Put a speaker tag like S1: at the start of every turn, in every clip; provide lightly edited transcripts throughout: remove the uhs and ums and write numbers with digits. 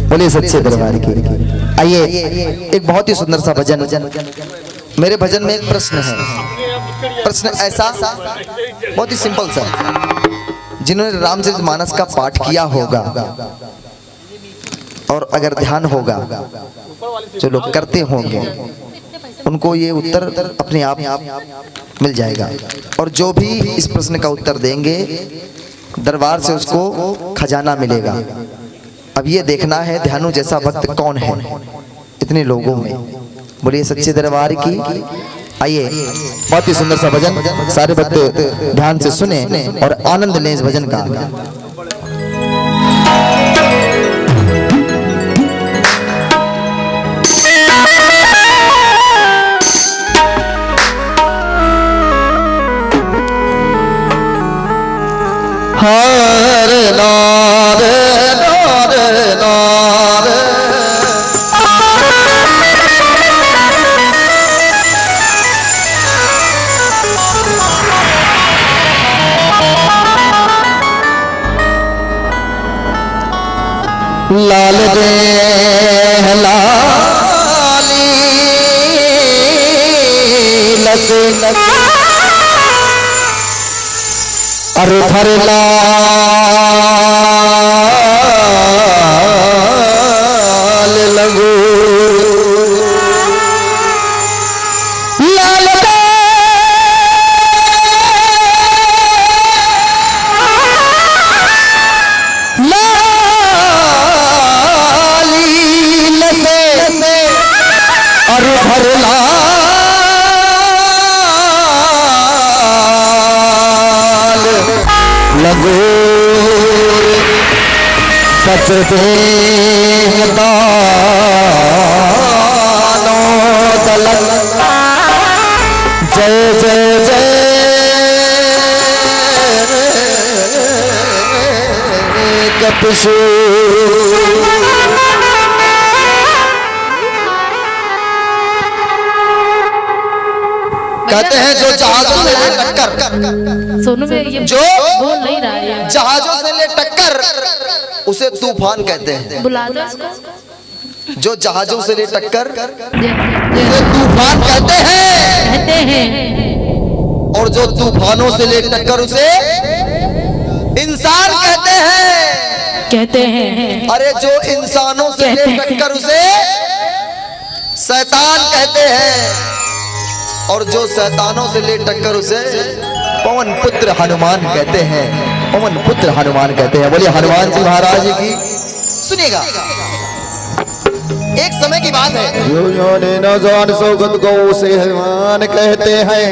S1: बोलिए सच्चे दरबार की। आइए एक बहुत ही सुंदर सा भजन। मेरे भजन में एक प्रश्न है। प्रश्न ऐसा बहुत ही सिंपल सा, जिन्होंने रामचरितमानस का पाठ किया होगा और अगर ध्यान होगा, जो लोग करते होंगे उनको ये उत्तर अपने आप मिल जाएगा। और जो भी इस प्रश्न का उत्तर देंगे दरबार से उसको खजाना मिलेगा। अब ये देखना है ध्यानु जैसा भक्त कौन है इतने लोगों में। बोलिए सच्चे दरबार की। आइए बहुत ही सुंदर सा भजन, सारे भक्त ध्यान से सुने और आनंद लें इस भजन का। हरे नारे नारे नारे लाल दे लाली लस अरे हरे लाल लगो लाल लाली लसे अरे हरे लगो सचते दानो दलन जय जय जय कपिशु। कहते हैं जो जहाजों से ले टक्कर,
S2: सोनू में ये
S1: जो
S2: बोल नहीं रहा है,
S1: जहाजों से ले टक्कर उसे तूफान कहते हैं।
S2: बुला दो इसको।
S1: जो जहाजों से ले टक्कर
S2: कहते
S1: उसे तूफान कहते हैं, और जो तूफानों से ले टक्कर उसे इंसान कहते हैं। अरे जो इंसानों से ले टक्कर उसे शैतान कहते हैं, और जो शैतानों से ले टक्कर उसे पवन पुत्र हनुमान कहते हैं। पवन पुत्र हनुमान कहते हैं। बोलिए हनुमान जी महाराज की। सुनिएगा, एक समय की बात है।
S3: नौजवान सौगत गौ से हनुमान कहते हैं,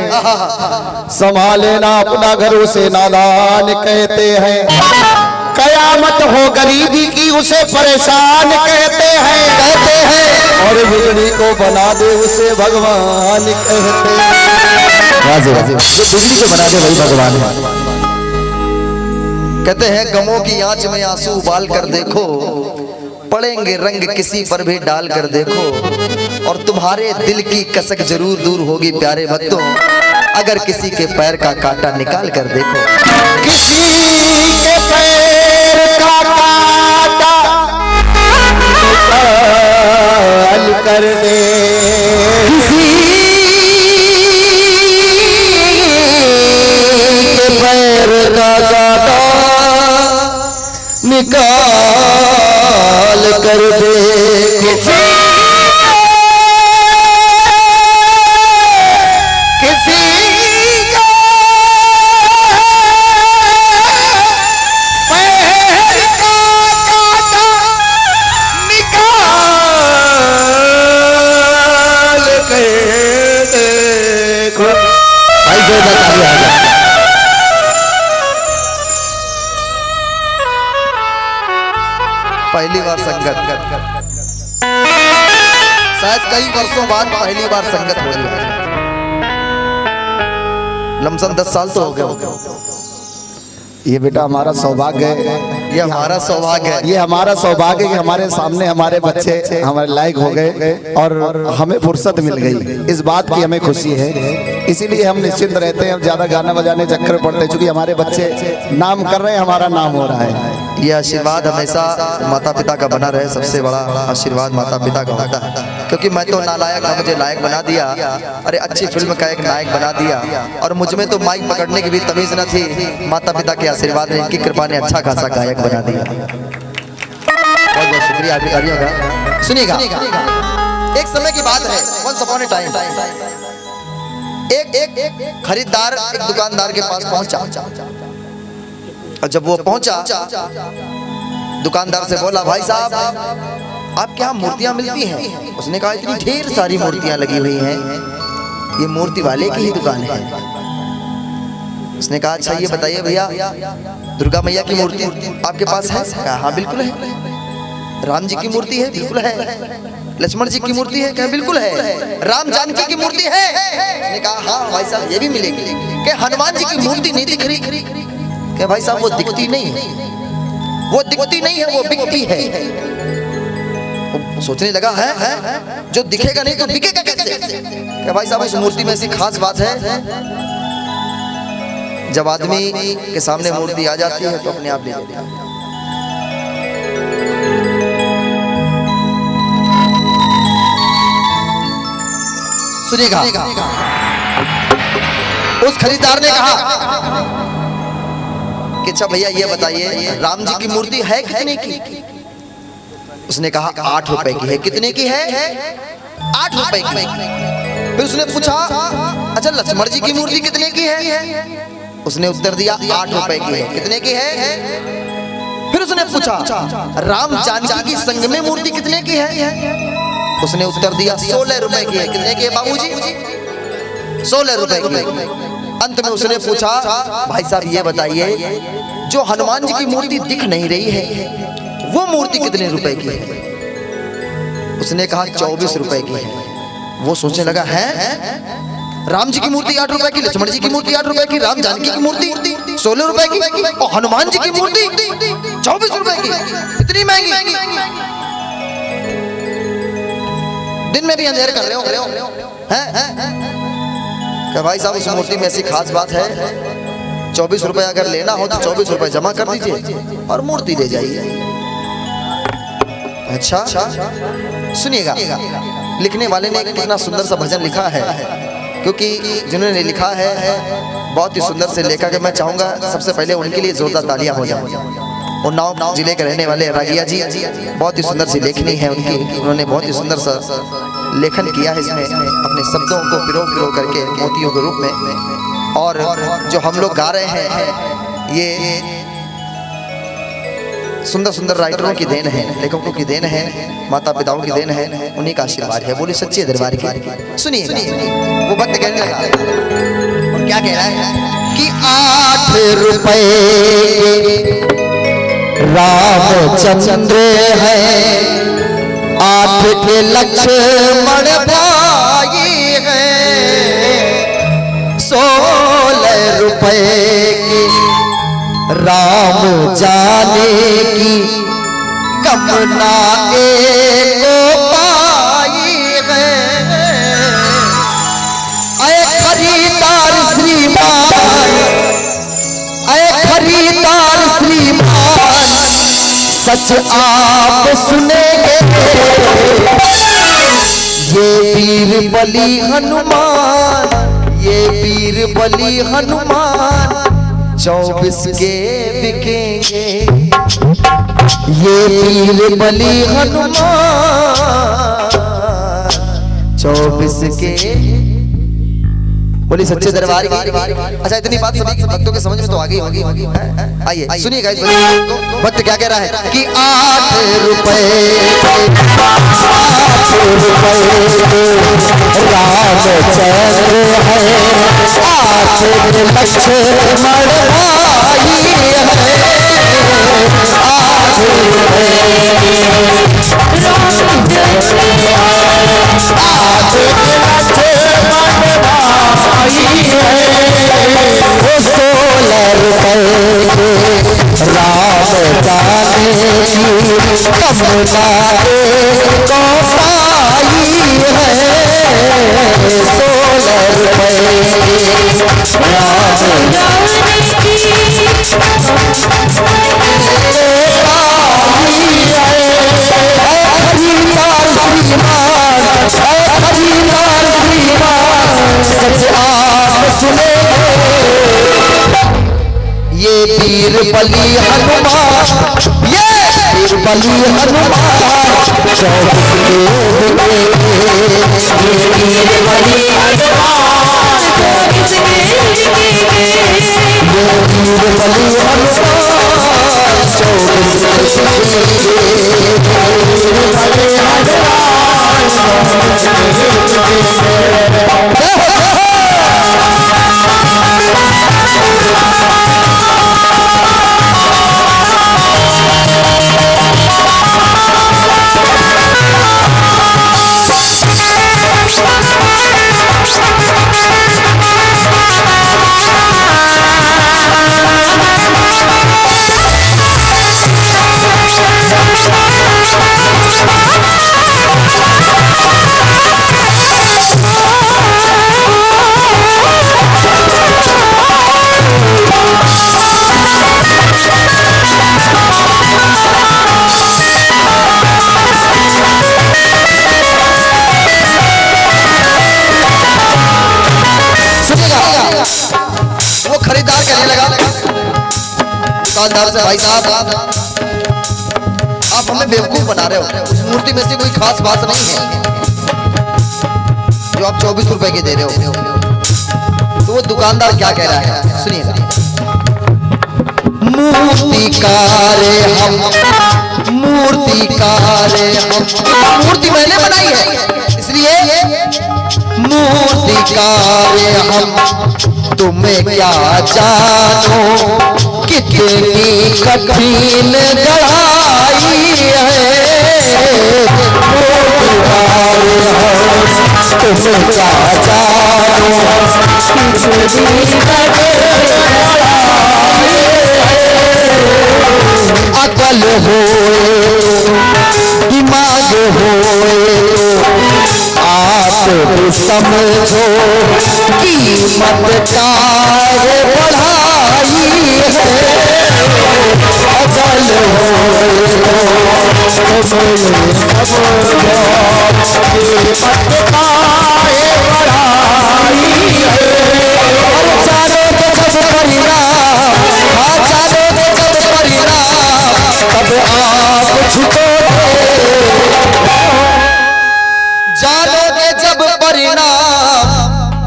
S3: संभाले ना अपना घर उसे नादान कहते हैं। कयामत हो गरीबी की उसे परेशान कहते हैं और बिगड़ी को बना दे उसे भगवान कहते हैं।
S1: जो बिगड़ी को बना दे वही भगवान है। कहते हैं गमों की आंच में आंसू उबाल कर देखो, पड़ेंगे रंग किसी पर भी डाल कर देखो, और तुम्हारे दिल की कसक जरूर दूर होगी प्यारे भक्तों, अगर किसी के पैर का कांटा निकाल कर देखो।
S3: किसी के पैर का कांटा निकाल कर दे, किसी के पैर का कांटा निकाल कर दे, किसी
S1: पहली बार संगत, शायद कई वर्षों बाद पहली बार संगत हो रही है। लमसम 10 साल तो हो गए।
S3: ये बेटा हमारा सौभाग्य है,
S1: ये हमारा सौभाग्य है,
S3: ये हमारा सौभाग्य है कि हमारे सामने हमारे बच्चे हमारे लायक हो गए और हमें फुर्सत मिल गई। इस बात की हमें खुशी है, इसीलिए हम निश्चिंत रहते हैं। हम ज्यादा गाना बजाने चक्कर पड़ते, चूंकि हमारे बच्चे नाम कर रहे हैं, हमारा नाम हो रहा है।
S1: ये आशीर्वाद हमेशा माता पिता का बना रहे। सबसे बड़ा आशीर्वाद माता पिता का होता है, क्योंकि मैं तो नालायक था, मुझे लायक बना दिया। अरे अच्छी फिल्म का एक नायक बना दिया, और मुझ में तो माइक पकड़ने की भी तमीज न थी। माता पिता के आशीर्वाद ने, इनकी कृपा ने अच्छा खासा गायक बना दिया। बहुत बहुत शुक्रिया अधिकारियों का। सुनिएगा, एक समय की बात है, once upon a time, एक खरीदार एक दुकानदार के पास पहुंचा, और जब वो पहुंचा दुकानदार से बोला, भाई साहब आपके यहाँ मूर्तियां मिलती हैं? उसने कहा इतनी ढेर सारी मूर्तियां लगी हुई हैं, ये मूर्ति वाले की ही दुकान है। उसने कहा अच्छा ये बताइए भैया, दुर्गा मैया की मूर्ति आपके पास है? कहा हाँ बिल्कुल है। राम जी की मूर्ति है? बिल्कुल है। लक्ष्मण जी की मूर्ति है? क्या बिल्कुल है। राम जानकी की मूर्ति है? उसने कहा हाँ भाई साहब ये भी मिलेगी। क्या हनुमान जी की मूर्ति नहीं दिख रही? क्या भाई साहब वो दिखती नहीं है, वो दिखती नहीं है, वो बिकती है। वो सोचने लगा है जो दिखेगा नहीं तो बिकेगा कैसे? क्या भाई साहब उस मूर्ति में ऐसी खास बात है, जब आदमी के सामने मूर्ति आ जाती है तो अपने आप ले लेता है। सुनिएगा, उस खरीदार ने कहा कि अच्छा भैया ये बताइए राम जी की मूर्ति है कितने की? उसने कहा 8 रुपए की है। कितने की है? 8 रुपए की। फिर उसने पूछा अच्छा लक्ष्मण जी की मूर्ति कितने की है? उसने उत्तर दिया 8 रुपए की है। कितने की है? फिर उसने पूछा राम जानकी की संग में मूर्ति कितने की है? उसने उत्तर दिया 16 रुपए की है। कितने की है बाबूजी? 16 रुपए की। अंत में उसने पूछा भाई साहब ये बताइए जो हनुमान जी की मूर्ति दिख नहीं रही है वो मूर्ति कितने रुपए की है? उसने कहा 24 रुपए की है। वो सोचने लगा है राम जी की मूर्ति 8 रुपए की, लक्ष्मण जी की मूर्ति 8 रुपए की, राम जानकी की मूर्ति 16 रुपए की, और हनुमान जी की मूर्ति 24 रुपए की, इतनी महंगी। दिन में भी अंधेर कर रहे हो हैं? क्या भाई साहब उस मूर्ति में ऐसी खास बात है, 24 रुपए अगर लेना हो तो 24 रुपए जमा कर दीजिए और मूर्ति ले जाइए। अच्छा सुनिएगा, लिखने वाले ने कितना सुंदर सा भजन लिखा है, क्योंकि जिन्होंने लिखा है बहुत ही सुंदर से लेखा कि मैं चाहूंगा सबसे पहले उनके लिए जोरदार तालियां हो जाए। उन्नाव जिले के रहने वाले रागिया जी, बहुत ही सुंदर सी लेखनी है उनकी, उन्होंने बहुत ही सुंदर सा लेखन किया है इसमें, अपने शब्दों को पिरो करके मोतियों के रूप में। और जो हम लोग गा रहे हैं ये सुंदर सुंदर राइटरों की देन है, लेखकों की देन है, माता पिताओं की देन है, उन्हीं का आशीर्वाद है। बोली सच्चे दरबार की। सुनिए वो भक्त कहने लगा, और क्या कह रहा है कि 8 रुपए
S3: रामचंद्र है, 8 के लक्ष्मण भाई है, 16 रुपए की राम जाने की कमना एको पाई है। अय खरीदार श्रीमान, अय खरीदार श्रीमान, सच आप सुनेंगे ये वीर बली हनुमान, ये वीर बली हनुमान 24 के बिकेंगे, ये वीर बली हनुमान 24 के। बोली सच्चे दरबार की। अच्छा इतनी बात सभी भक्तों के समझ में तो आ गई होगी। आइए सुनिएगा इस भक्त क्या कह रहा है कि 8 रुपए रामचंद्र है, 8 लक्ष्मण भाई है, 8 रुपए 8 लक्ष्मण भाई है, 16 रुपए राम जाने की कमना को पाई है, 16 रुपए राम जाने की
S1: ये वीर बली हनुमान, ये वीर बली हनुमान 24 गेंद के, ये वीर बली हनुमान 24 गेंद के, ये वीर बली हनुमान 24 गेंद के, वीर बली हनुमान 24 गेंद के। वो खरीदार कहने लगा दुकानदार से, भाई साहब आप हमें बेवकूफ बना रहे हो, उस मूर्ति में से कोई खास बात नहीं है जो आप 24 रुपए की दे रहे हो। तो वो दुकानदार क्या कह रहा है, सुनिएगा। मूर्तिकार हम, मूर्तिकार हम, मूर्ति मैंने बनाई है इसलिए मूर्तिकार हम, तुम्हें क्या जानो कितनी कठिन गढ़ाई है, मूर्तिकार हम, तुम्हें क्या जानो कितनी कठिन गढ़ाई है। अकल हो दिमाग हो आप समझो कीमत कार बढ़ाई है, अकल हो कीमत कार बढ़ाई है। चारों तरफ परिणाम, चारों तरफ परिणाम, तब आप झुकोगे, जानोगे जब परिणाम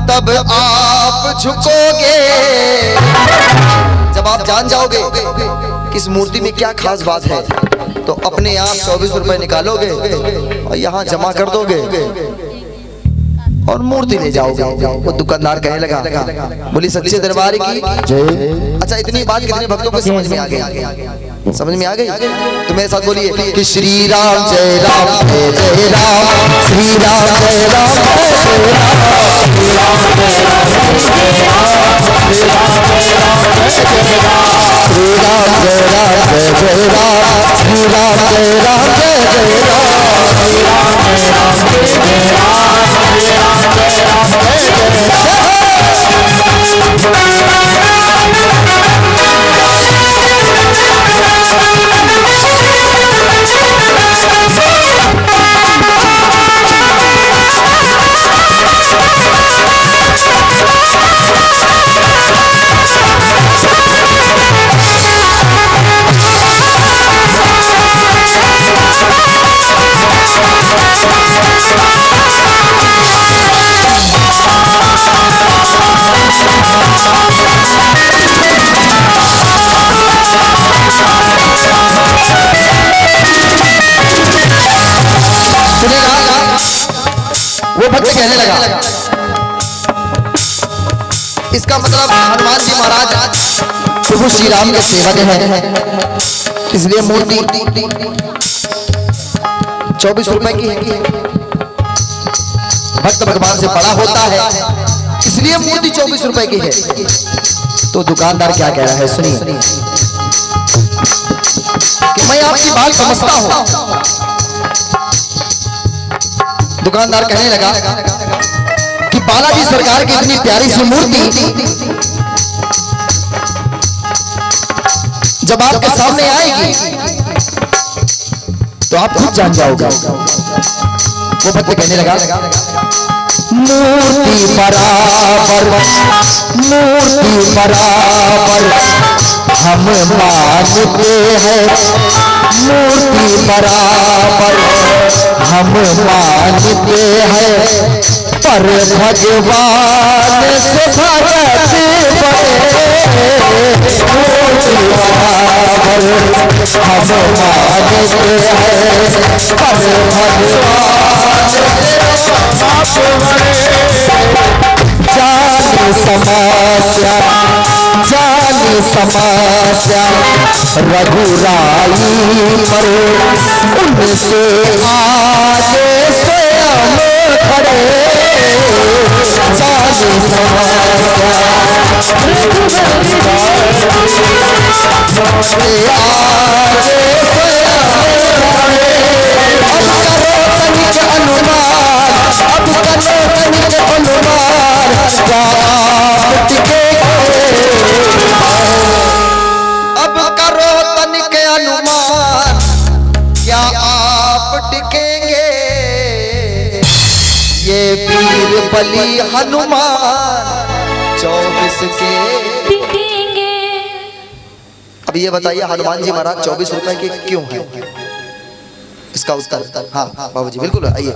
S1: तब आप झुकोगे। जब आप जान जाओगे किस मूर्ति में क्या खास बात है तो अपने आप 24 रुपए निकालोगे और यहाँ जमा कर दोगे और मूर्ति ले जाओगे। वो दुकानदार कहने लगा, बोली सच्चे दरबार की। अच्छा, इतनी बात कितने भक्तों को समझ में आ गई? समझ में आ गई तो मेरे साथ बोलिए कि श्री राम जय राम जय जय राम, श्री राम जय राम जय जय राम, श्री राम जय राम जय जय राम, श्री राम जय राम जय जय राम, श्री राम जय राम जय जय राम, श्री राम जय राम जय जय राम, श्री राम जय राम जय जय राम, श्री राम जय राम जय जय राम। वो भक्त कहने लगा, इसका मतलब हनुमान जी महाराज प्रभु श्री राम के सेवक हैं, इसलिए मूर्ति 24 रुपए की है। भक्त भगवान से बड़ा होता है इसलिए मूर्ति 24 रुपए की है। तो दुकानदार क्या कह रहा है, सुनिए कि मैं आपकी बात समझता हूं। दुकानदार कहने लगा कि बालाजी सरकार की इतनी प्यारी सी मूर्ति जब आपके सामने आएगी तो आप खुद जान जाओगे। वो भक्त कहने लगा, मूर्ति बराबर
S3: हम मानते हैं मूर्ति बराबर हम मानते हैं, पर भगवान से भगत बने मूर्ति बराबर हम मानते हैं, पर भगवान से भगत बने। जानी समस्या रघुराई पर उनसे आगे स्वयं खड़े। जानी समस्या आगे स्वयं खड़े। अब करो तनिक अनुमान, अब करो तनिक अनुमान, क्या आप टिकेंगे? अब करो तनिक अनुमान, क्या आप टिकेंगे? ये वीर बलि हनुमान 24 के
S2: टिकेंगे।
S1: अब ये बताइए हनुमान जी महाराज 24 रुपए के क्यों हैं? इसका उत्तर हाँ बाबूजी बिल्कुल आइए।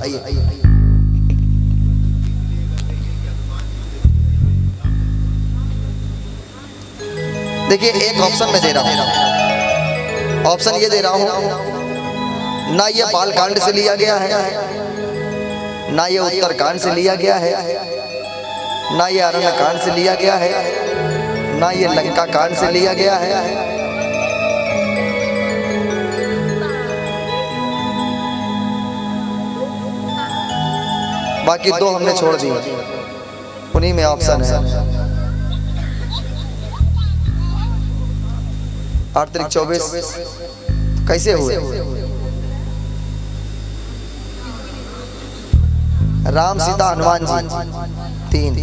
S1: देखिए एक ऑप्शन में दे रहा हूं, ऑप्शन ये दे रहा हूं, ना ये बालकांड से लिया गया है, ना ये उत्तरकांड से लिया गया है, ना ये अरण्य कांड से लिया गया है, ना ये लंका कांड से लिया गया है। बाकी दो हमने छोड़ दिए, उन्हीं में ऑप्शन है 8 तारीख 24 कैसे हुए? राम सीता हनुमान जी 3,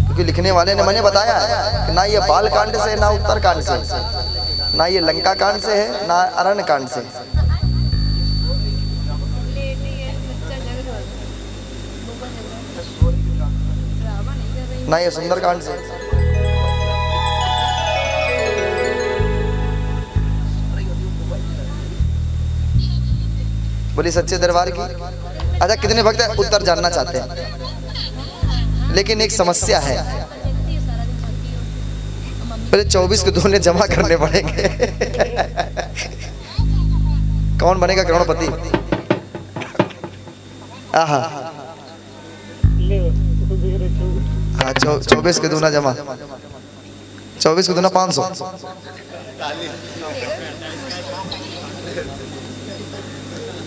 S1: क्योंकि लिखने वाले ने मैंने बताया है कि ना ये बाल कांड से, ना उत्तर कांड से, ना ये लंका कांड से है, ना अरण्य कांड से। ना ये सुंदरकांड से। बोली सच्चे दरबार की। अच्छा कितने भक्त उत्तर जानना चाहते हैं, लेकिन एक समस्या है, पहले 24 को दोनों जमा करने पड़ेंगे। कौन बनेगा करोड़पति? हाँ 24 के दूना जमा, 24 के दूना 500।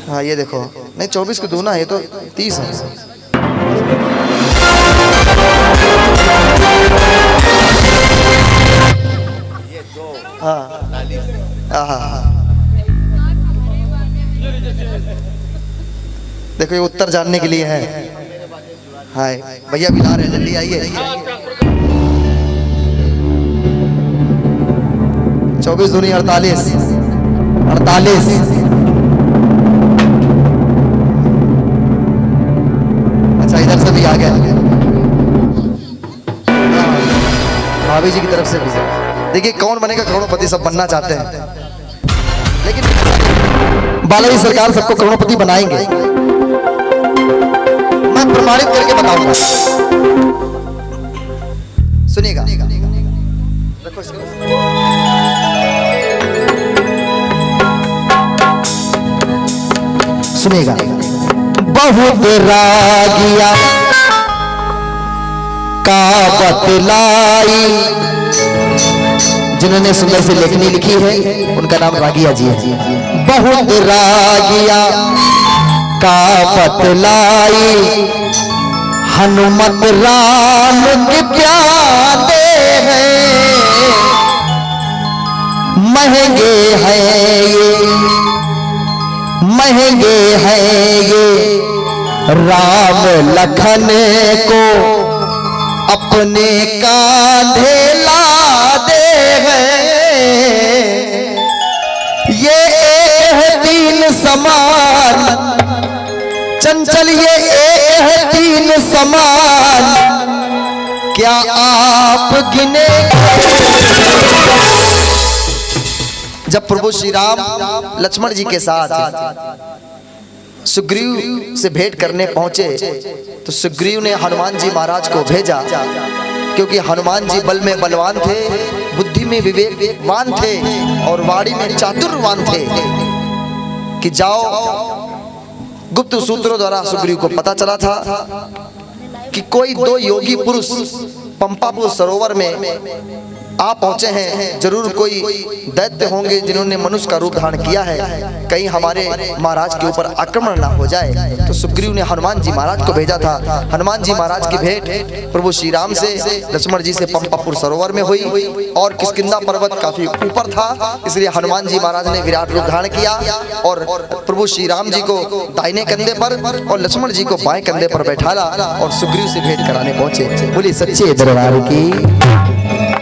S1: हाँ ये देखो, नहीं 24 को दूना, ये तो 30 है। हाँ देखो ये उत्तर जानने के लिए है। हाय भैया भी ला रहे हैं, जल्दी आइए। 24 दूनी 48। अच्छा इधर से भी आ गया, भाभी जी की तरफ से भी। देखिए कौन बनेगा करोड़पति, सब बनना चाहते हैं, लेकिन बालाजी सरकार सबको करोड़पति बनाएंगे। मैं प्रमाणित करके बताऊंगा, सुनिएगा। सुनिएगा। बहुत रागिया का बतलाई, जिन्होंने सुंदर सी लेखनी लिखी है उनका नाम रागिया जी है। बहुत रागिया का बतलाई, हनुमत राम के प्यादे हैं, महंगे हैं ये राम लखन को अपने कांधे लादे हैं। ये तीन समान चंचल, ये तीन समान क्या आप गिने? जब प्रभु श्री राम लक्ष्मण जी के साथ सुग्रीव से भेंट करने पहुंचे तो सुग्रीव ने हनुमान जी महाराज को भेजा, क्योंकि हनुमान जी बल में बलवान थे, बुद्धि में विवेकवान थे और वाणी में चातुर्यवान थे, कि जाओ। गुप्त सूत्रों द्वारा सुग्रीव को पता चला था कि कोई दो योगी पुरुष पंपापुर सरोवर में आ पहुंचे हैं, जरूर कोई दैत्य होंगे जिन्होंने मनुष्य का रूप धारण किया है, कहीं हमारे महाराज के ऊपर आक्रमण ना हो जाए। तो सुग्रीव ने हनुमान जी महाराज को भेजा था। हनुमान जी महाराज की भेंट प्रभु श्री राम से लक्ष्मण जी से पंपापुर सरोवर में हुई, और किष्किंधा पर्वत काफी ऊपर था, इसलिए हनुमान जी महाराज ने विराट रूप धारण किया और प्रभु श्री राम जी को दाहिने कंधे पर और लक्ष्मण जी को बाएं कंधे पर बैठाला और सुग्रीव से भेंट कराने पहुंचे। बोली सच्चे दरबार की।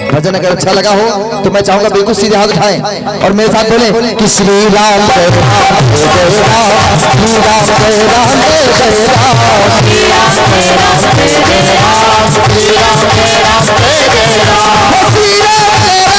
S1: भजन अगर अच्छा लगा हो तो मैं चाहूंगा बिल्कुल सीधे हाथ उठाएं और मेरे साथ बोले कि श्री राम जय राम जय राम, श्री राम जय राम जय राम, श्री राम जय राम जय राम, श्री राम जय राम जय राम, श्री राम जय राम।